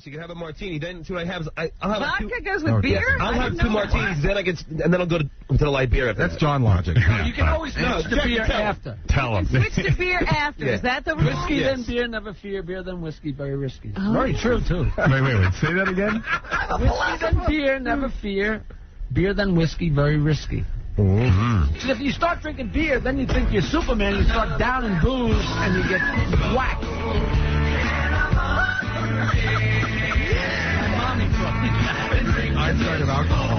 So you can have a martini. Then see what I have is I'll have vodka goes with beer? Yes, I'll have 2 martinis. Then and then I'll go to the light beer. That's John logic. You can always switch to beer after. Tell him. Switch to beer after. Yeah. Is that the rule? Whiskey then beer, never fear. Beer then whiskey, very risky. Oh. Very true, too. Wait. Say that again? Whiskey then beer, never fear. Beer then whiskey, very risky. So if you start drinking beer, then you think you're Superman. You start downing booze, and you get whacked. I'm tired of alcohol.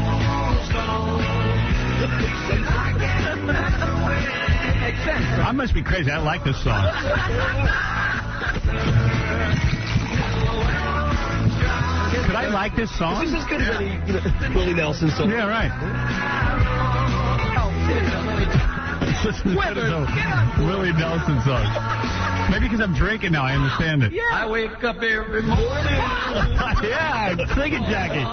Makes sense. I must be crazy. I like this song. Could I like this song? This is as good as any Willie Nelson song. Yeah, right. Listen to Willie Nelson song. Maybe because I'm drinking now, I understand it. Yeah. I wake up every morning. Yeah, sing it, Jackie.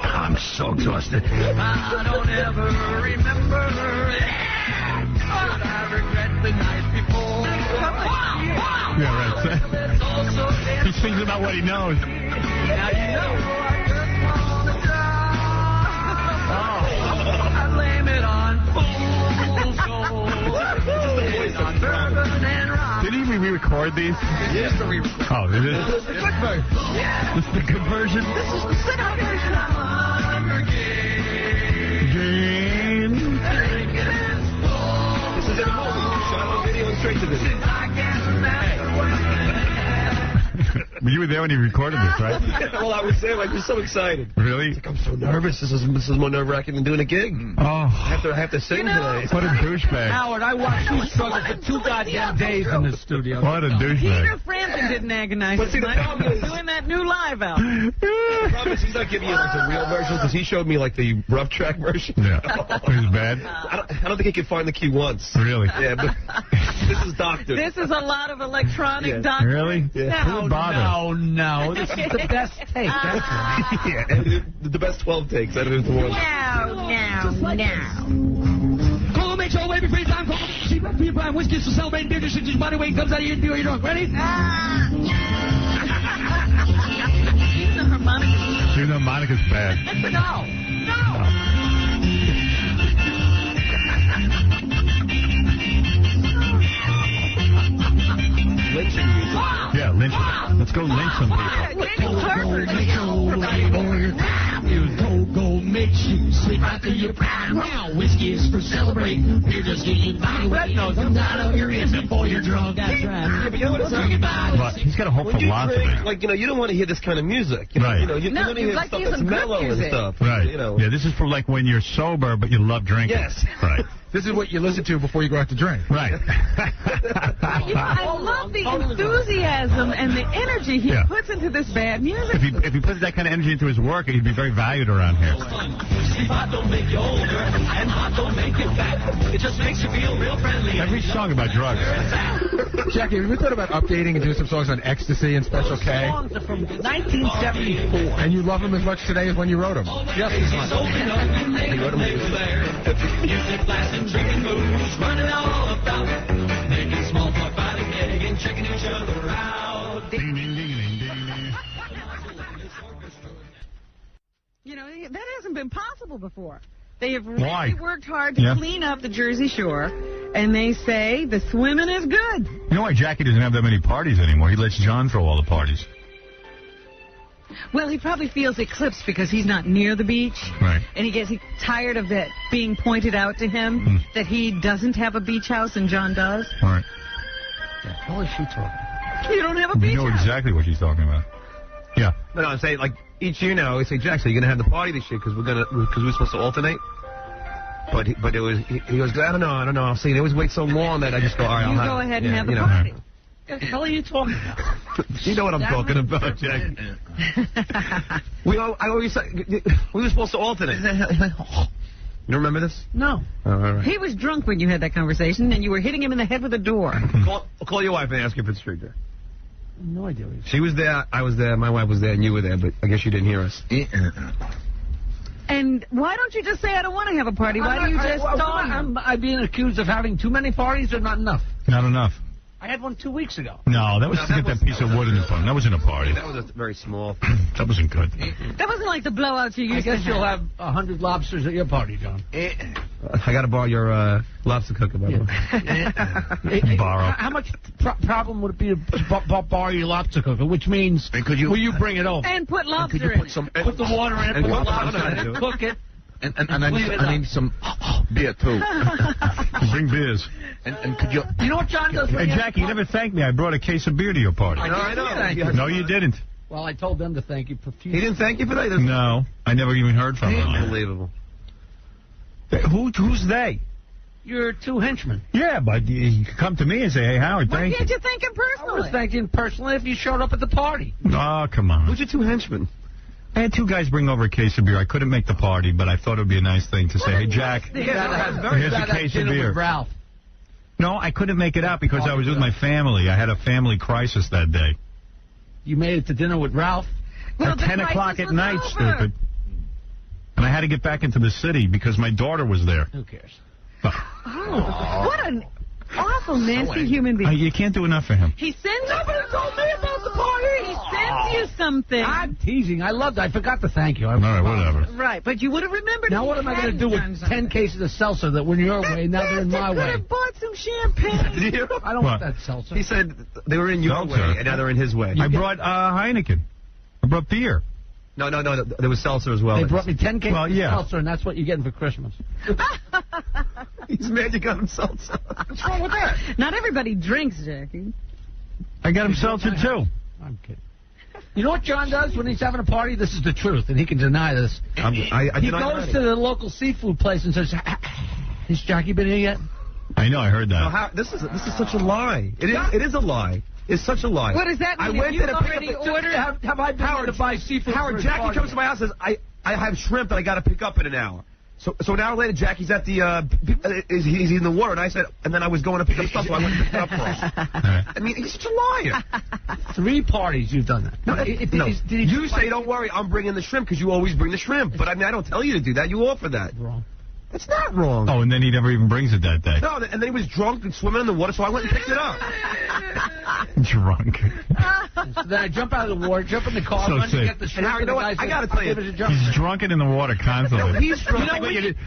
I'm so exhausted. I don't ever remember. I regret the night before. Yeah, right. He sings about what he knows. Now you know. I blame it on fool's gold. Did he re-record these? Yes, the re-record. Oh, is it? This is the good version. Yeah. This is the good version? This is the good version. This is a movie. Shot on video and straight to this. You were there when he recorded this, right? Well, I was there. Like, you're so excited. Really? Like, I'm so nervous. This is more nerve-wracking than doing a gig. Oh. I have to sing today. What a douchebag. Howard, I watched you struggle for 2 goddamn days in the studio. What a douchebag. Peter Frampton didn't agonize But see, the problem is... doing that new live album. The problem is he's not giving you like the real version because he showed me like the rough track version. Yeah. It was bad? I don't think he could find the key once. Really? Yeah, but this is doctored. This is a lot of electronic doctoring. Really? Yeah. No. This is the best take. That's right. Yeah, and the best 12 takes out of it. No. Call make sure baby free time. Call cheap up free prime whiskey to celebrate beer. Just body weight comes out of your beer. You're drunk. Ready? Use the harmonica. You know Monica's bad. No. Lynching music. Yeah, lynch. Let's go lynch some people. Go makes you sleep after your prime. Now whiskey is for celebrate. You're just getting body weight. Comes out of your ears before you're drunk. That's right. Yeah, but you know what it's But he's got a whole when philosophy. You drink, like, you don't want to hear this kind of music. You know, Right. You want to hear like stuff he's that's some good mellow and music. stuff. Right. You know. Yeah, this is for like when you're sober but you love drinking. Yes. Right. This is what you listen to before you go out to drink. Right. I love the enthusiasm and the energy he puts into this bad music. If he puts that kind of energy into his work, he'd be very valued around here. Hot don't make you older, and hot don't make you fat. It just makes you feel real friendly. Every song about drugs. Jackie, have you thought about updating and doing some songs on Ecstasy and Special K? Songs are from 1974. And you love them as much today as when you wrote them? Yes, he wrote them. Music blasting, drinking booze, running all about, making small talk, fighting, getting, checking each other out. Ding, ding, ding, ding, ding. You know, that hasn't been possible before. They have Why? really worked hard to clean up the Jersey Shore, and they say the swimming is good. You know why Jackie doesn't have that many parties anymore? He lets John throw all the parties. Well, he probably feels eclipsed because he's not near the beach. Right. And he gets tired of that being pointed out to him that he doesn't have a beach house and John does. All right. How is she talking? You don't have a We beach know house. exactly what she's talking about. Yeah. No, I'm saying, like, each year now, we say, Jack, so you're going to have the party this year because we're supposed to alternate. But he goes, I don't know. I'll see. They always wait so long that I just go, all right, You I'll go ahead and have the you know. party. What the hell are you talking about? You know what I'm talking about, Jack. We were supposed to alternate. You remember this? No. Oh, all right. He was drunk when you had that conversation, and you were hitting him in the head with a door. Call your wife and ask her if it's true, Jack. No idea. She was there, I was there, my wife was there, and you were there, but I guess you didn't hear us. And why don't you just say, I don't want to have a party? Why do you just stall him? I'm being accused of having too many parties or not enough? Not enough. I had one 2 weeks ago. No, that was to get that piece of wood in the phone. That wasn't a party. That was a very small. That wasn't good. That wasn't like the blowouts you used to have. I guess you'll have 100 lobsters at your party, John. I got to borrow your lobster cooker, by the way. Borrow. How much problem would it be to borrow your lobster cooker? Which means, will you bring it over? And put lobster in it. Put the water in it, put the lobster in it, cook it. And I need some beer, too. Bring beers. And could you... You know what John does? Hey, Jackie, you never thanked me. I brought a case of beer to your party. I know. No, you didn't. Well, I told them to thank you profusely. He didn't thank you for that? No, I never even heard from him. Unbelievable. Who's they? Your two henchmen. Yeah, but you could come to me and say, hey, Howard, Why thank you. can't you thank him I personally? was thanking him personally if you showed up at the party. Oh, come on. Who's your two henchmen? I had two guys bring over a case of beer. I couldn't make the party, but I thought it would be a nice thing to say, hey, Jack, here's a case of beer. Ralph. No, I couldn't make it out because I was with my family. I had a family crisis that day. You made it to dinner with Ralph? Well, at 10 o'clock at night, stupid. And I had to get back into the city because my daughter was there. Who cares? Oh, what an awful, nasty human being. You can't do enough for him. He sends Nobody told me about the party. He sends you something. I'm teasing. I loved it. I forgot to thank you. All right, whatever. Right, but you would have remembered. Now what am I going to do with 10 cases of seltzer that went your way, now they're in my way? I could have bought some champagne. I don't want that seltzer. He said they were in your way, and now they're in his way. I brought Heineken. I brought beer. No, there was seltzer as well. They brought me 10 cases of yeah. seltzer, and that's what you're getting for Christmas. He's mad you got him seltzer. What's wrong with that? Not everybody drinks, Jackie. I got him seltzer, too. I'm kidding. You know what John does when he's having a party? This is the truth, and he can deny this. He goes to the local seafood place and says, has Jackie been here yet? I know, I heard that. No, this is such a lie. It is a lie. It's such a lie. What does that mean? I went you to already ordered? Have I been to buy seafood? Howard, Jackie comes to my house and says, I have shrimp that I got to pick up in an hour. So an hour later, Jackie's at the, he's in the water, and I said, and then I was going to pick up stuff, so I went and picked it up for us. I mean, he's such a liar. 3 parties you've done that. No, you say, don't worry, I'm bringing the shrimp, because you always bring the shrimp. But I mean, I don't tell you to do that. You offer that. Wrong. It's not wrong. Oh, and then he never even brings it that day. No, and then he was drunk and swimming in the water, so I went and picked it up. Drunk. So then I jump out of the water, jump in the car, run to get the shrimp. And Howard, you know what? I got to tell you, he's drunken in the water constantly. No, he's drunk.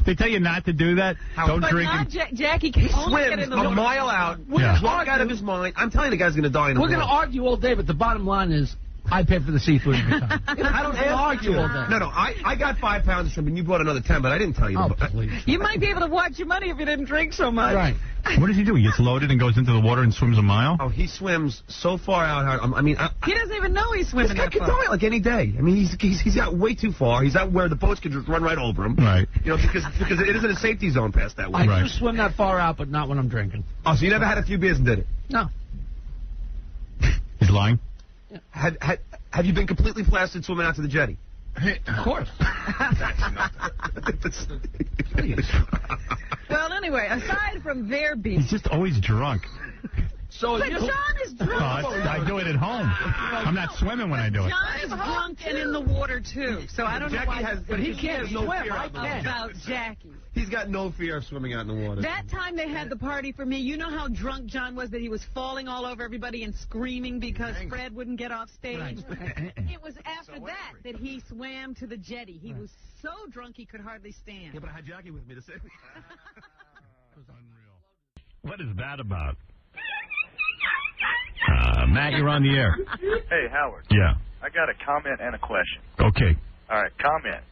They tell you not to do that. Don't drink. Jackie can only get swims in the water. a mile out, Yeah. drunk out of his mind. I'm telling you, the guy's going to die in the We're going to argue all day, but the bottom line is, I pay for the seafood every time. I don't argue all day. No, I got 5 pounds of shrimp, and you brought another 10, but I didn't tell you. Please. You might be able to watch your money if you didn't drink so much. Right. What does he do? He gets loaded and goes into the water and swims a mile? Oh, he swims so far out. He doesn't even know he's swimming this guy that could far. die like any day. I mean, he's out way too far. He's out where the boats could just run right over him. Right. You know, because it isn't a safety zone past that way. I do swim that far out, but not when I'm drinking. Oh, so you never had a few beers and did it? No. He's lying? Have you been completely plastered swimming out to the jetty? Of course. Well, anyway, aside from their beef. He's just always drunk. But John is drunk. I do it at home. I'm not swimming when I do it. John is drunk and in the water, too. So I don't know why. But he can't swim. I can. About Jackie. He's got no fear of swimming out in the water. That time they had the party for me, you know how drunk John was that he was falling all over everybody and screaming because Fred wouldn't get off stage? Right. It was after that he swam to the jetty. He was so drunk he could hardly stand. Yeah, but I had Jackie with me to say. It was unreal. What is that about? Matt, you're on the air. Hey, Howard. Yeah. I got a comment and a question. Okay. All right, comment.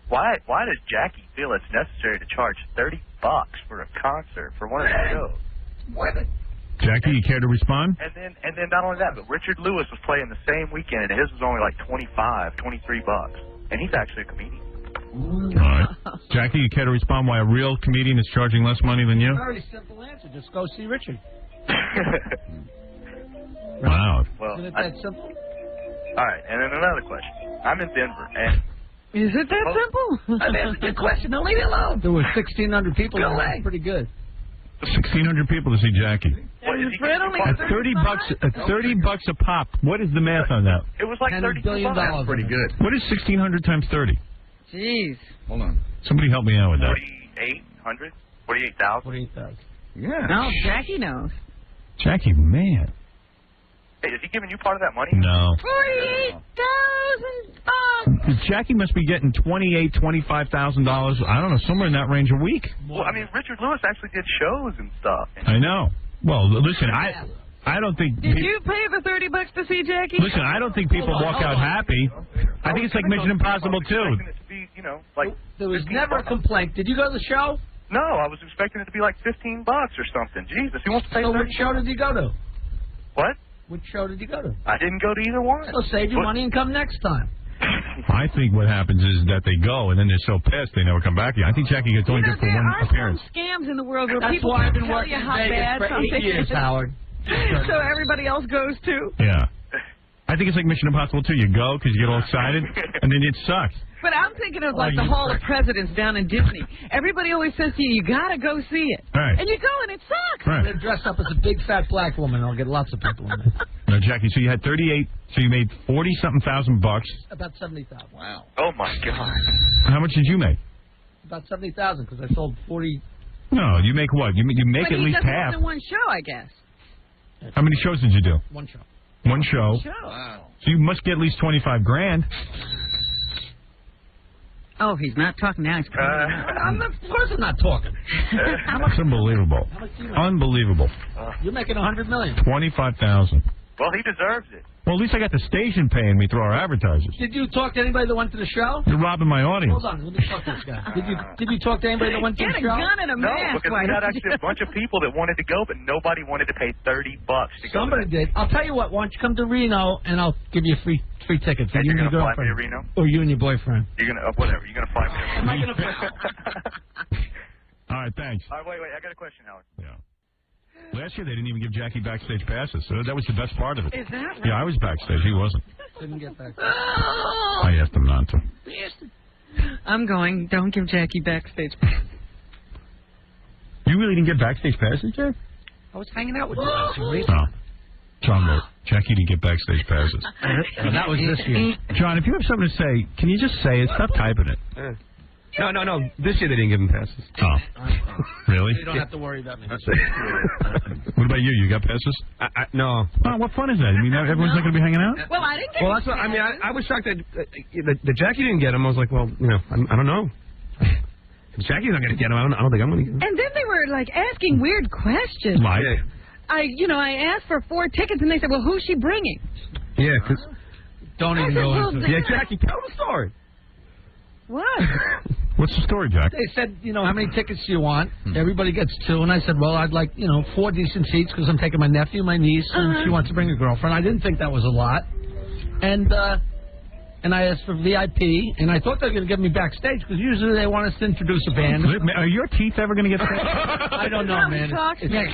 Why does Jackie feel it's necessary to charge $30 for a concert for one of the shows? Jackie, you care to respond? And then not only that, but Richard Lewis was playing the same weekend, and his was only like $23, and he's actually a comedian. All right. Jackie, you care to respond why a real comedian is charging less money than you? Very simple answer. Just go see Richard. Wow. Well, Isn't it that simple? All right, and then another question. I'm in Denver, and Is it that simple? I answered your question. Don't leave me alone. There were 1,600 people. Go away. Pretty good. 1,600 people to see Jackie. Fred only At $30 a pop. What is the math on that? it was like $10 billion. $32. Pretty good. What is 1,600 times 30? Jeez. Hold on. Somebody help me out with that. 48,000. 48,000. Yeah. No, Jackie knows. Jackie, man. Hey, is he giving you part of that money? No. $48,000. Jackie must be getting $28,000, $25,000. I don't know, somewhere in that range a week. Well, I mean, Richard Lewis actually did shows and stuff. I know. Well, listen, I don't think... Did you pay the $30 to see Jackie? Listen, I don't think people walk out happy. I think it's like Mission Impossible 2. There was never a complaint. Did you go to the show? No, I was expecting it to be like $15 or something. Jesus, who wants to pay So $30? which show did you go to? What? Which show did you go to? I didn't go to either one. So save your money and come next time. I think what happens is that they go, and then they're so pissed they never come back here. I think Jackie gets only good for one appearance. There are some scams in the world where That's people why I've been tell working you in how Vegas bad for 8 something years, is. Howard. So everybody else goes too. Yeah. I think it's like Mission Impossible 2. You go because you get all excited, and then it sucks. But I'm thinking of like the Hall of Presidents down in Disney. Everybody always says to you gotta go see it. Right. And you go and it sucks. Right. They're dressed up as a big fat black woman. I'll get lots of people in there. No, Jackie, so you had 38, so you made 40-something thousand bucks. About 70,000. Wow. Oh, my God. How much did you make? About 70,000 because I sold 40. No, you make what? You make But at least he does half. more than one show, I guess. How many shows did you do? One show. One show. Wow. So you must get at least $25,000. Oh, he's not talking now. He's Of course I'm not talking. That's unbelievable. How much do you make? Unbelievable. You're making $100 million. $25,000. Well, he deserves it. Well, at least I got the station paying me through our advertisers. Did you talk to anybody that went to the show? You're robbing my audience. Hold on, let me talk to this guy. Did you talk to anybody that went to Get the a show? gun and a No, mask. because why we had don't you? actually a bunch of people that wanted to go, but nobody wanted to pay $30 to go. Somebody did. I'll tell you what. Why don't you come to Reno and I'll give you a free ticket for And you you're and your gonna fly me girlfriend, to Reno? or you and your boyfriend. You're gonna whatever. You're gonna fly me. Am I gonna? All right, thanks. All right, wait. I got a question, Howard. Yeah. Last year they didn't even give Jackie backstage passes, so that was the best part of it. Is that right? Yeah, I was backstage. He wasn't. Didn't get back. I asked him not to. I'm going. Don't give Jackie backstage. You really didn't get backstage passes, Jack? I was hanging out with you. No. John wrote, Jackie didn't get backstage passes. Well, that was this year. John, if you have something to say, can you just say it? Stop typing it. No. This year they didn't give him passes. Oh. Really? You don't have to worry about me. What about you? You got passes? No. Oh, what fun is that? I mean, everyone's not going to be hanging out? Well, I didn't get Well, that's what I mean. I was shocked that Jackie didn't get him. I was like, well, I don't know. If Jackie's not going to get him, I don't think I'm going to get him. And then they were like asking weird questions. Like? I asked for 4 tickets and they said, well, who's she bringing? Yeah, because Don't even go into yeah, Jackie, tell the story. What? What's the story, Jack? They said, how many tickets do you want? Everybody gets 2. And I said, well, I'd like, 4 decent seats because I'm taking my nephew, my niece, and she wants to bring a girlfriend. I didn't think that was a lot. And I asked for VIP, and I thought they were going to give me backstage because usually they want us to introduce a band. Are your teeth ever going to get fixed? I don't know, man.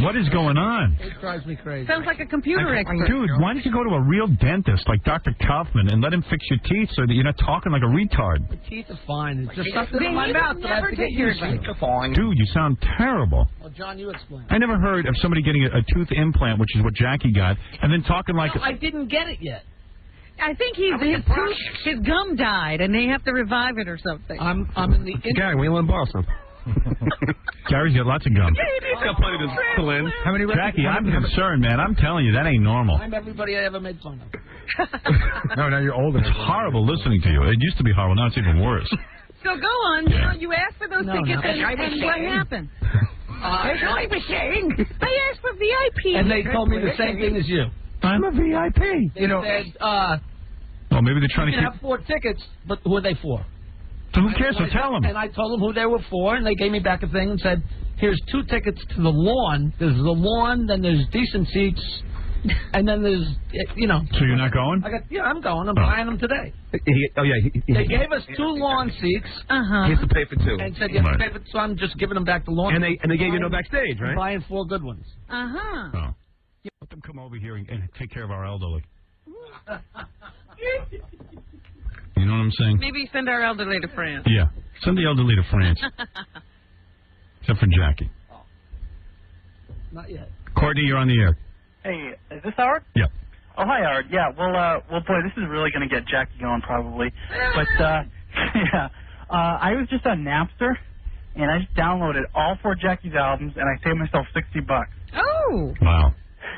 What is going on? It drives me crazy. Sounds like a computer expert. Dude, why don't you go to a real dentist like Dr. Kaufman and let him fix your teeth so that you're not talking like a retard? My teeth are fine. It's just something in my mouth that I have to get used to. Dude, you sound terrible. Well, John, you explain. I never heard of somebody getting a tooth implant, which is what Jackie got, and then talking like... No, I didn't get it yet. I think his gum died, and they have to revive it or something. I'm in the... Gary, we let him borrow some. Gary's got lots of gum. He's got plenty to fill in. How many? Jackie, I'm concerned, man. I'm telling you, that ain't normal. I'm everybody I ever made fun of. No, now you're older. It's horrible listening to you. It used to be horrible. Now it's even worse. So go on. Yeah. You asked for those tickets, no. and what happened? I asked for VIP. And they told me the same thing as you. I'm a VIP. They said, well, maybe they're trying you to can keep... have 4 tickets, but who are they for? So who cares? So tell them. And I told them who they were for, and they gave me back a thing and said, here's 2 tickets to the lawn. There's the lawn, then there's decent seats, and then there's, So you're not going? I'm going. I'm buying them today. They gave us 2 lawn seats. He has to pay for 2. And said you have to pay for, so I'm just giving them back the lawn. And they gave you no backstage, right? I'm buying 4 good ones. Uh-huh. Oh. Let them come over here and take care of our elderly. You know what I'm saying? Maybe send our elderly to France. Yeah. Send the elderly to France. Except for Jackie. Not yet. Courtney, you're on the air. Hey, is this Howard? Yeah. Oh, hi, Howard. Yeah, well, boy, this is really going to get Jackie going probably. But, yeah, I was just on Napster, and I just downloaded all 4 Jackie's albums, and I saved myself $60. Oh. Wow.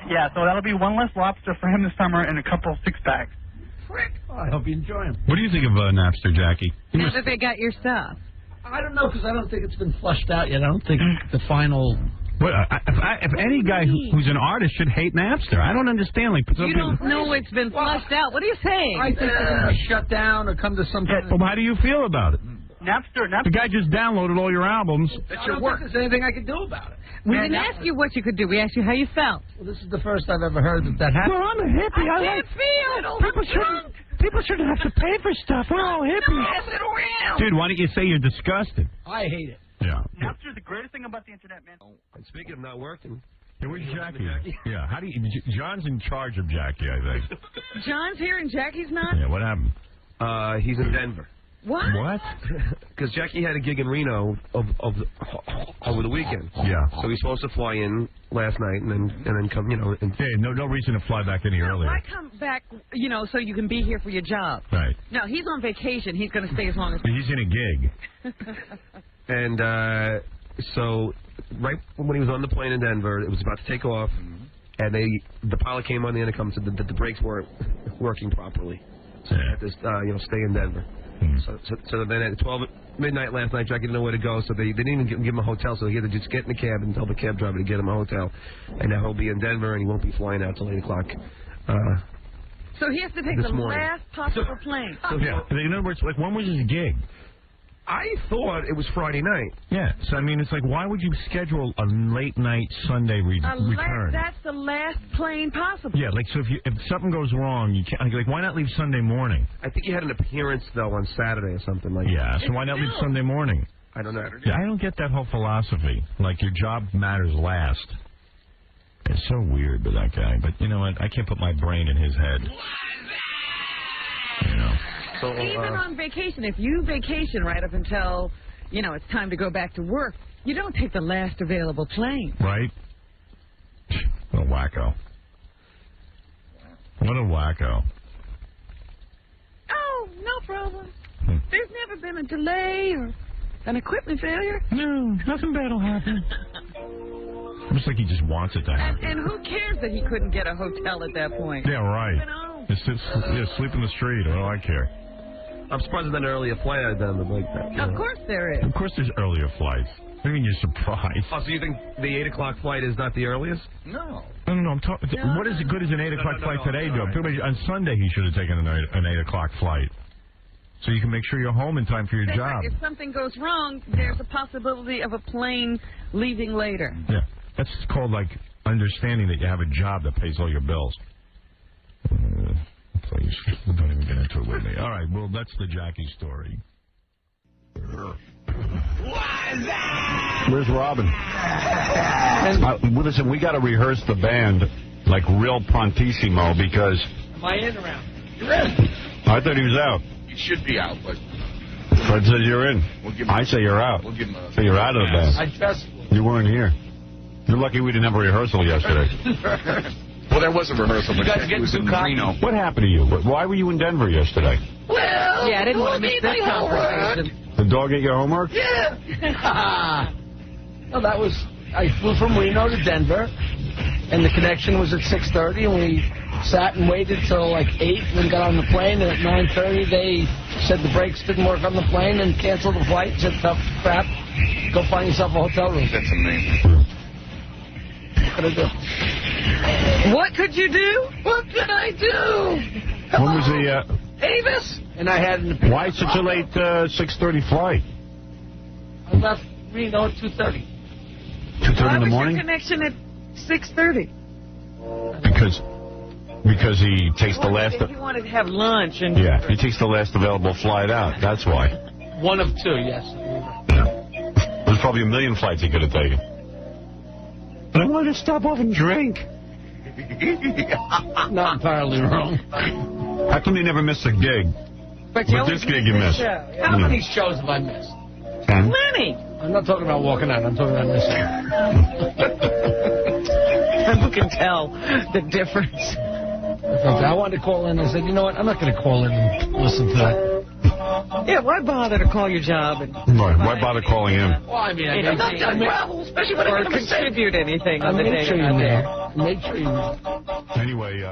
Yeah, so that'll be one less lobster for him this summer and a couple of six-packs. Frick. Oh, I hope you enjoy him. What do you think of Napster, Jackie? Now that they got your stuff. I don't know, because I don't think it's been flushed out yet. I don't think the final... Well, if any guy who's an artist should hate Napster, I don't understand. Like, you don't know it's been flushed out. What are you saying? I think they're going to be shut down or come to some kind of... Well, how do you feel about it? Napster. The guy just downloaded all your albums. I don't think there's anything I can do about it. We didn't ask you what you could do. We asked you how you felt. Well, this is the first I've ever heard that happened. Well, I'm a hippie. I can't feel. People shouldn't have to pay for stuff. We're all hippies. Dude, why don't you say you're disgusted? I hate it. Yeah. Napster's the greatest thing about the internet, man. And speaking of not working. Yeah, where's Jackie? Yeah, how do you... John's in charge of Jackie, I think. John's here and Jackie's not? Yeah, what happened? He's in Denver. What? Because Jackie had a gig in Reno over the weekend. Yeah. So he's supposed to fly in last night and then come, And Hey, no reason to fly back any earlier. Why come back, so you can be here for your job? Right. No, he's on vacation. He's going to stay as long as... He's in a gig. And so right when he was on the plane in Denver, it was about to take off, and the pilot came on the intercom and said that the brakes weren't working properly. So they had to, stay in Denver. So then at 12 midnight last night, Jackie didn't know where to go, so they didn't even give him a hotel, so he had to just get in the cab and tell the cab driver to get him a hotel. And now he'll be in Denver, and he won't be flying out till 8 o'clock. So he has to take the last possible plane. Yeah. In other words, like, when was his gig? I thought it was Friday night. Yeah. So, I mean, it's like, why would you schedule a late-night Sunday return? That's the last plane possible. Yeah, like, so if something goes wrong, you can't, like, why not leave Sunday morning? I think he had an appearance, though, on Saturday or something like that. Yeah, so why not leave Sunday morning? I don't know. Yeah, I don't get that whole philosophy. Like, your job matters last. It's so weird with that guy. But you know what? I can't put my brain in his head. You know. So, even on vacation, if you vacation right up until, it's time to go back to work, you don't take the last available plane. Right? What a wacko. What a wacko. Oh, no problem. There's never been a delay or an equipment failure. No, nothing bad will happen. Looks like he just wants it to happen. And who cares that he couldn't get a hotel at that point? Yeah, right. Sleep in the street. What do I care? I'm surprised there's an earlier flight out of them like that. Of course there is. Of course there's earlier flights. I mean, you're surprised. Oh, so you think the 8 o'clock flight is not the earliest? No. No, I'm talking... What is it good as an 8 o'clock flight today, Joe? Right. On Sunday, he should have taken an 8 o'clock flight. So you can make sure you're home in time for your job. If something goes wrong, there's a possibility of a plane leaving later. Yeah. That's called, like, understanding that you have a job that pays all your bills. Please, don't even get into it with me. All right, well, that's the Jackie story. Where's Robin? Listen, we got to rehearse the band like real prontissimo because... Am I in around? You're in. I thought he was out. You should be out, but... Fred says you're in. I say you're out. We'll give him a... So you're out of the band. I just... You weren't here. You're lucky we didn't have a rehearsal yesterday. Well, there was a rehearsal, but it was in Reno. What happened to you? Why were you in Denver yesterday? Well, I didn't want to miss that conversation. The dog ate your homework? Yeah. Well, that was... I flew from Reno to Denver, and the connection was at 6:30, and we sat and waited till like 8, and then got on the plane, and at 9:30 they said the brakes didn't work on the plane and canceled the flight. Said, tough crap, go find yourself a hotel room. That's amazing. What could I do? What could you do? What could I do? Hello? When was the... Avis? And I had... Why such a late 6:30 flight? I left Reno at 2:30. 2:30 in the morning? Why was your connection at 6:30? Because he takes the last... He wanted to have lunch. And yeah, he takes the last available flight out. That's why. One of two, yes. Yeah. There's probably a million flights he could have taken. But I wanted to stop off and drink. Not entirely wrong. How come you never missed a gig? But this gig you missed. How many shows have I missed? 10? Plenty. I'm not talking about walking out. I'm talking about missing. Who can tell the difference? I wanted to call in. I said, you know what? I'm not going to call in and listen to that. Yeah, why bother to call your job? And Why bother calling him? Well, I mean, I'm not done well, especially when I contribute anything on the day. Make sure you know. Anyway,